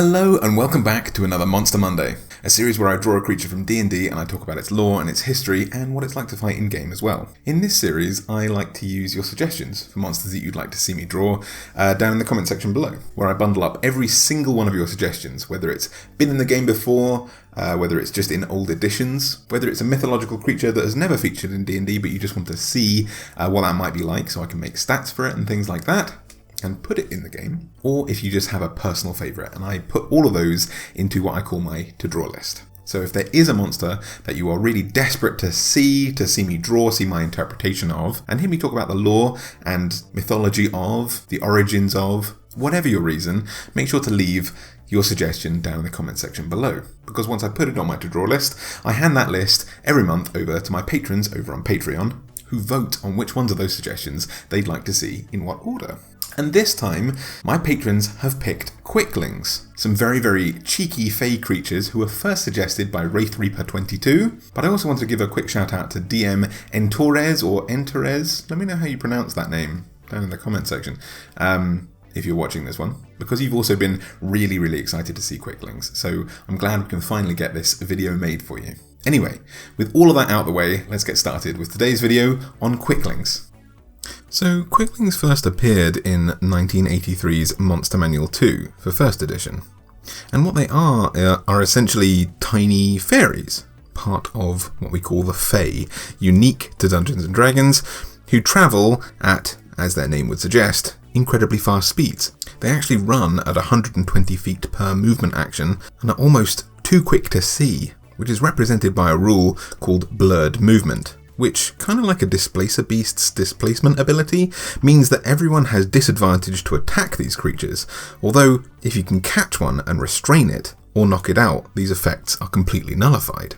Hello and welcome back to another Monster Monday, a series where I draw a creature from D&D and I talk about its lore and its history and what it's like to fight in-game as well. In this series, I like to use your suggestions for monsters that you'd like to see me draw down in the comment section below, where I bundle up every single one of your suggestions, whether it's been in the game before, whether it's just in old editions, whether it's a mythological creature that has never featured in D&D but you just want to see what that might be like so I can make stats for it and things like that, and put it in the game, or if you just have a personal favourite, and I put all of those into what I call my to-draw list. So if there is a monster that you are really desperate to see me draw, see my interpretation of, and hear me talk about the lore and mythology of, the origins of, whatever your reason, make sure to leave your suggestion down in the comment section below. Because once I put it on my to-draw list, I hand that list every month over to my patrons over on Patreon, who vote on which ones of those suggestions they'd like to see in what order. And this time, my patrons have picked Quicklings, some very, very cheeky fey creatures who were first suggested by Wraithreaper22, but I also want to give a quick shout out to DM Entores or Enterez. Let me know how you pronounce that name down in the comment section, if you're watching this one, because you've also been really, really excited to see Quicklings, so I'm glad we can finally get this video made for you. Anyway, with all of that out of the way, let's get started with today's video on Quicklings. So, Quicklings first appeared in 1983's Monster Manual 2 for 1st edition, and what they are essentially tiny fairies, part of what we call the Fae, unique to Dungeons & Dragons, who travel at, as their name would suggest, incredibly fast speeds. They actually run at 120 feet per movement action and are almost too quick to see, which is represented by a rule called blurred movement, which, kind of like a Displacer Beast's displacement ability, means that everyone has disadvantage to attack these creatures, although if you can catch one and restrain it, or knock it out, these effects are completely nullified.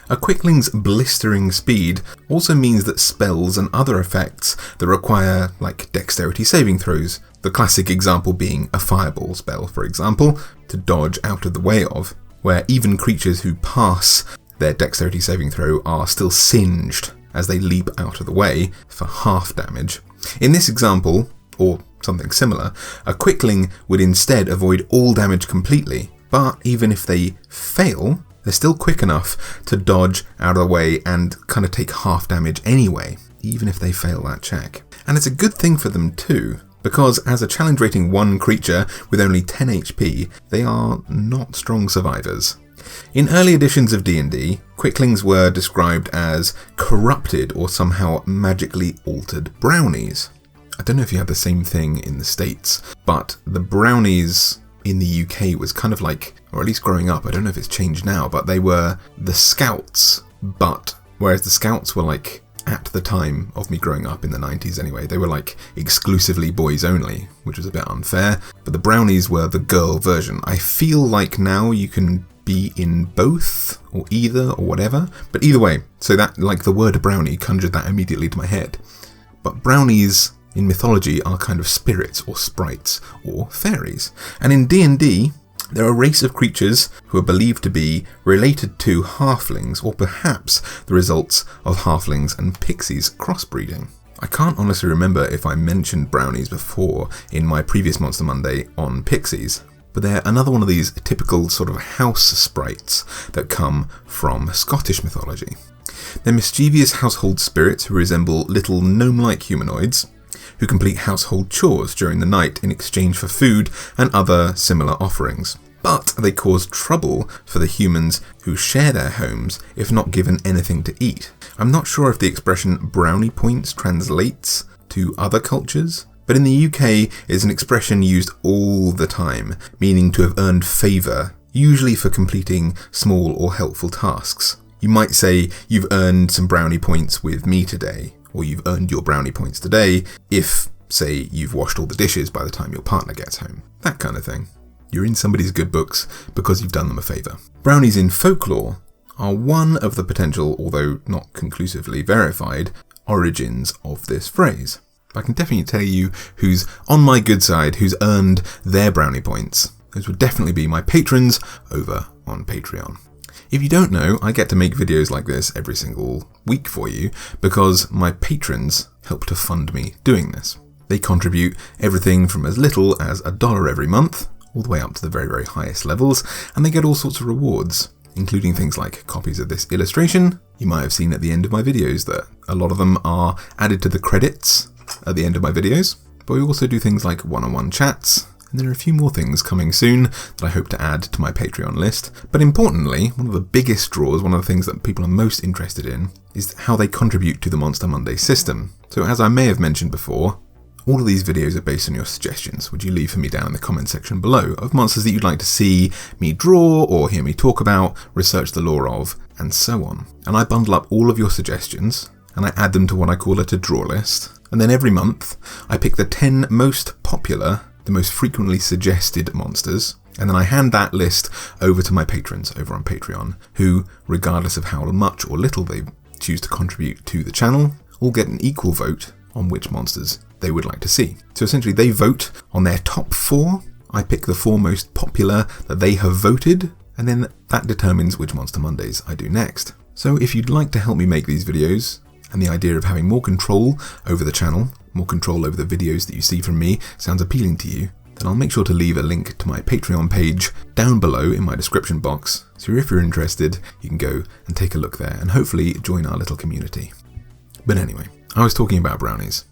A Quickling's blistering speed also means that spells and other effects that require, like, dexterity saving throws, the classic example being a fireball spell, for example, to dodge out of the way of, where even creatures who pass their dexterity saving throw are still singed as they leap out of the way for half damage. In this example, or something similar, a Quickling would instead avoid all damage completely, but even if they fail, they're still quick enough to dodge out of the way and kind of take half damage anyway, even if they fail that check. And it's a good thing for them too, because as a challenge rating 1 creature with only 10 HP, they are not strong survivors. In early editions of D&D, Quicklings were described as corrupted or somehow magically altered brownies. I don't know if you had the same thing in the States, but the brownies in the UK was kind of like, or at least growing up, I don't know if it's changed now, but they were the scouts, but whereas the scouts were like, at the time of me growing up in the 90s anyway, they were like exclusively boys only, which was a bit unfair, but the brownies were the girl version. I feel like now you can be in both or either or whatever, but either way, so that, like, the word brownie conjured that immediately to my head. But brownies in mythology are kind of spirits or sprites or fairies, and in D&D they're a race of creatures who are believed to be related to halflings, or perhaps the results of halflings and pixies crossbreeding. I can't honestly remember if I mentioned brownies before in my previous Monster Monday on pixies, but they're another one of these typical sort of house sprites that come from Scottish mythology. They're mischievous household spirits who resemble little gnome-like humanoids, who complete household chores during the night in exchange for food and other similar offerings. But they cause trouble for the humans who share their homes if not given anything to eat. I'm not sure if the expression brownie points translates to other cultures, but in the UK it's an expression used all the time, meaning to have earned favour, usually for completing small or helpful tasks. You might say, you've earned some brownie points with me today, or you've earned your brownie points today if, say, you've washed all the dishes by the time your partner gets home. That kind of thing. You're in somebody's good books because you've done them a favour. Brownies in folklore are one of the potential, although not conclusively verified, origins of this phrase. I can definitely tell you who's on my good side, who's earned their brownie points. Those would definitely be my patrons over on Patreon. If you don't know, I get to make videos like this every single week for you because my patrons help to fund me doing this. They contribute everything from as little as $1 every month, all the way up to the very, very highest levels, and they get all sorts of rewards, including things like copies of this illustration. You might have seen at the end of my videos that a lot of them are added to the credits at the end of my videos, but we also do things like one-on-one chats, and there are a few more things coming soon that I hope to add to my Patreon list. But importantly, one of the biggest draws, one of the things that people are most interested in, is how they contribute to the Monster Monday system. So as I may have mentioned before, all of these videos are based on your suggestions, which you leave for me down in the comment section below, of monsters that you'd like to see me draw or hear me talk about, research the lore of, and so on. And I bundle up all of your suggestions, and I add them to what I call a to-draw list. And then every month, I pick the 10 most popular, the most frequently suggested monsters, and then I hand that list over to my patrons over on Patreon, who, regardless of how much or little they choose to contribute to the channel, all get an equal vote on which monsters they would like to see. So essentially they vote on their top 4, I pick the 4 most popular that they have voted, and then that determines which Monster Mondays I do next. So if you'd like to help me make these videos, and the idea of having more control over the channel, more control over the videos that you see from me sounds appealing to you, then I'll make sure to leave a link to my Patreon page down below in my description box, so if you're interested, you can go and take a look there and hopefully join our little community. But anyway, I was talking about brownies.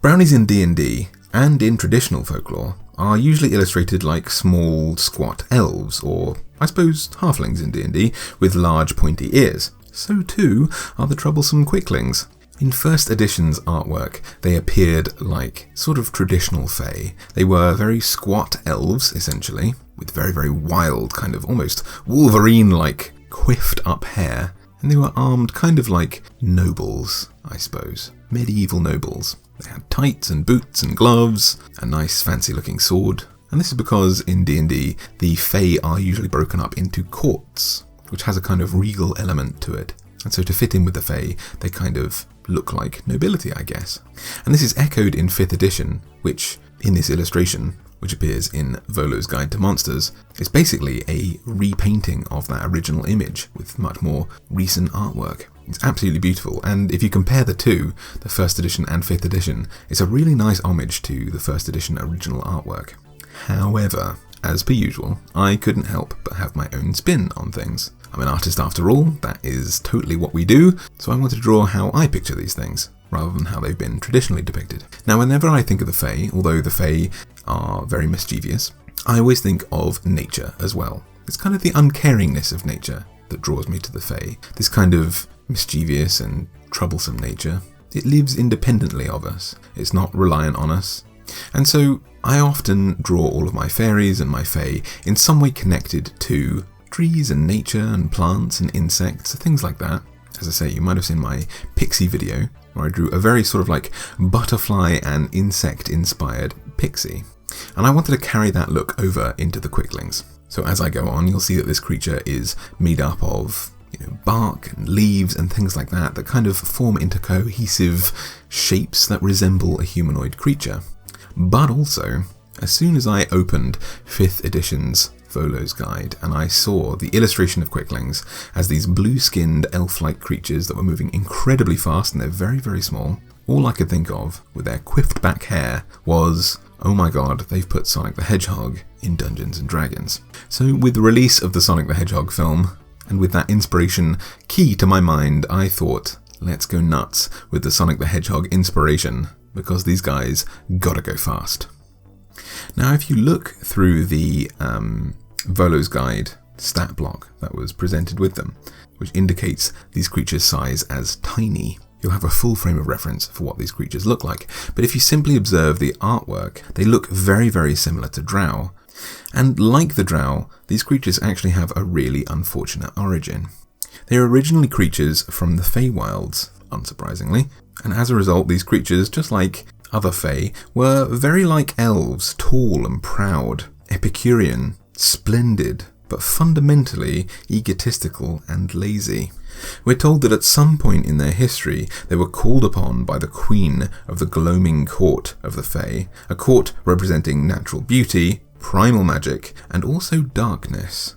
Brownies in D&D, and in traditional folklore, are usually illustrated like small, squat elves, or I suppose halflings in D&D, with large pointy ears. So too are the Troublesome Quicklings. In first edition's artwork, they appeared like sort of traditional fae. They were very squat elves, essentially, with very, very wild, kind of almost Wolverine-like quiffed up hair, and they were armed kind of like nobles, I suppose. Medieval nobles. They had tights and boots and gloves, a nice fancy looking sword, and this is because in D&D, the fae are usually broken up into courts, which has a kind of regal element to it. And so to fit in with the fae, they kind of look like nobility, I guess. And this is echoed in 5th edition, which, in this illustration, which appears in Volo's Guide to Monsters, is basically a repainting of that original image with much more recent artwork. It's absolutely beautiful, and if you compare the two, the 1st edition and 5th edition, it's a really nice homage to the 1st edition original artwork. However, as per usual, I couldn't help but have my own spin on things. I'm an artist after all, that is totally what we do, so I want to draw how I picture these things, rather than how they've been traditionally depicted. Now, whenever I think of the Fae, although the Fae are very mischievous, I always think of nature as well. It's kind of the uncaringness of nature that draws me to the Fae, this kind of mischievous and troublesome nature. It lives independently of us, it's not reliant on us, and so I often draw all of my fairies and my fae in some way connected to trees and nature and plants and insects, things like that. As I say, you might have seen my pixie video where I drew a very sort of like butterfly and insect inspired pixie, and I wanted to carry that look over into the Quicklings. So as I go on, you'll see that this creature is made up of bark and leaves and things like that that kind of form into cohesive shapes that resemble a humanoid creature. But also, as soon as I opened 5th edition's Volo's Guide and I saw the illustration of Quicklings as these blue-skinned elf-like creatures that were moving incredibly fast and they're very, very small, all I could think of with their quiffed back hair was, oh my god, they've put Sonic the Hedgehog in Dungeons & Dragons. So with the release of the Sonic the Hedgehog film, and with that inspiration key to my mind, I thought, let's go nuts with the Sonic the Hedgehog inspiration, because these guys gotta go fast. Now, if you look through the Volo's Guide stat block that was presented with them, which indicates these creatures' size as tiny, you'll have a full frame of reference for what these creatures look like. But if you simply observe the artwork, they look very, very similar to Drow. And like the Drow, these creatures actually have a really unfortunate origin. They are originally creatures from the Feywilds, unsurprisingly, and as a result, these creatures, just like other Fae, were very like elves, tall and proud, Epicurean, splendid, but fundamentally egotistical and lazy. We're told that at some point in their history, they were called upon by the queen of the gloaming court of the Fae, a court representing natural beauty, primal magic, and also darkness.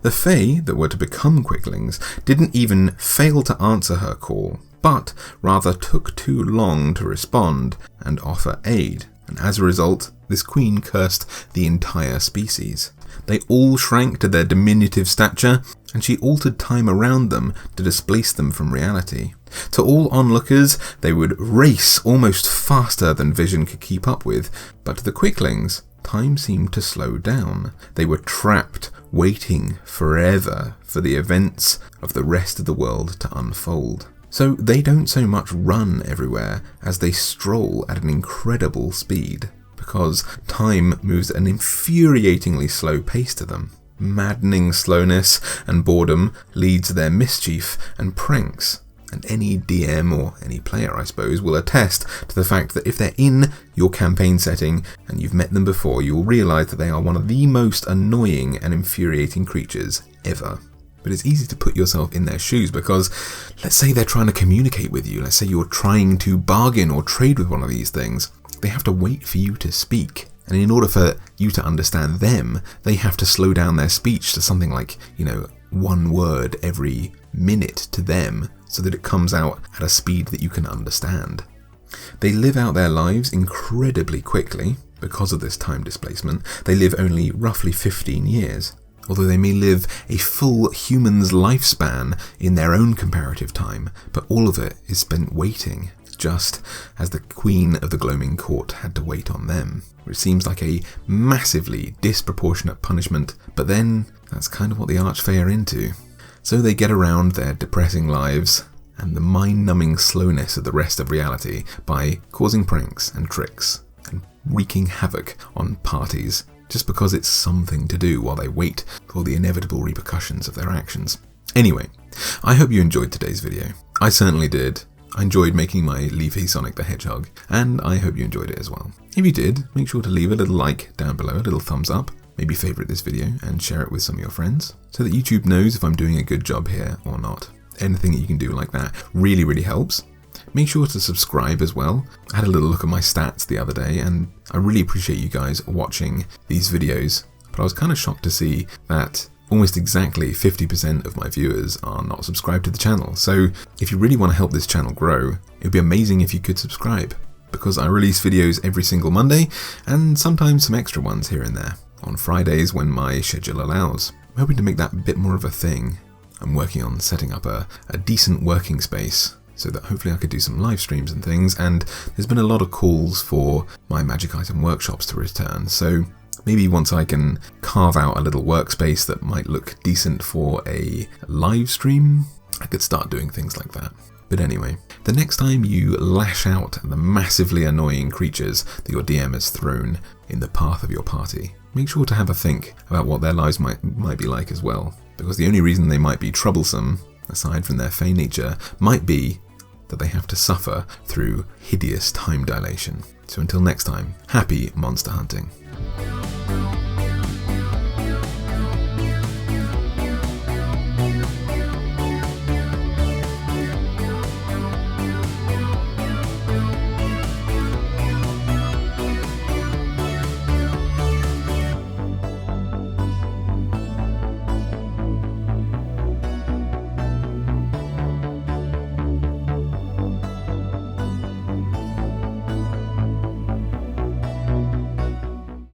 The Fae that were to become Quicklings didn't even fail to answer her call, but rather took too long to respond and offer aid. and as a result, this queen cursed the entire species. They all shrank to their diminutive stature, and she altered time around them to displace them from reality. To all onlookers, they would race almost faster than vision could keep up with, but to the Quicklings, time seemed to slow down. They were trapped, waiting forever for the events of the rest of the world to unfold. So they don't so much run everywhere as they stroll at an incredible speed, because time moves at an infuriatingly slow pace to them. Maddening slowness and boredom leads to their mischief and pranks, and any DM or any player, I suppose, will attest to the fact that if they're in your campaign setting and you've met them before, you'll realise that they are one of the most annoying and infuriating creatures ever. But it's easy to put yourself in their shoes because, let's say they're trying to communicate with you, let's say you're trying to bargain or trade with one of these things, they have to wait for you to speak. And in order for you to understand them, they have to slow down their speech to something like, one word every minute to them, so that it comes out at a speed that you can understand. They live out their lives incredibly quickly because of this time displacement. They live only roughly 15 years, although they may live a full human's lifespan in their own comparative time, but all of it is spent waiting, just as the Queen of the Gloaming Court had to wait on them, which seems like a massively disproportionate punishment, but then that's kind of what the Archfey are into. So they get around their depressing lives and the mind-numbing slowness of the rest of reality by causing pranks and tricks and wreaking havoc on parties, just because it's something to do while they wait for the inevitable repercussions of their actions. Anyway, I hope you enjoyed today's video. I certainly did. I enjoyed making my leafy Sonic the Hedgehog, and I hope you enjoyed it as well. If you did, make sure to leave a little like down below, a little thumbs up, maybe favourite this video and share it with some of your friends, so that YouTube knows if I'm doing a good job here or not. Anything that you can do like that really, really helps. Make sure to subscribe as well. I had a little look at my stats the other day, and I really appreciate you guys watching these videos, but I was kind of shocked to see that almost exactly 50% of my viewers are not subscribed to the channel. So if you really want to help this channel grow, it would be amazing if you could subscribe, because I release videos every single Monday and sometimes some extra ones here and there on Fridays when my schedule allows. I'm hoping to make that a bit more of a thing. I'm working on setting up a decent working space so that hopefully I could do some live streams and things, and there's been a lot of calls for my magic item workshops to return, so maybe once I can carve out a little workspace that might look decent for a live stream, I could start doing things like that. But anyway, the next time you lash out at the massively annoying creatures that your DM has thrown in the path of your party, make sure to have a think about what their lives might be like as well, because the only reason they might be troublesome, aside from their fey nature, might be that they have to suffer through hideous time dilation. So until next time, happy monster hunting.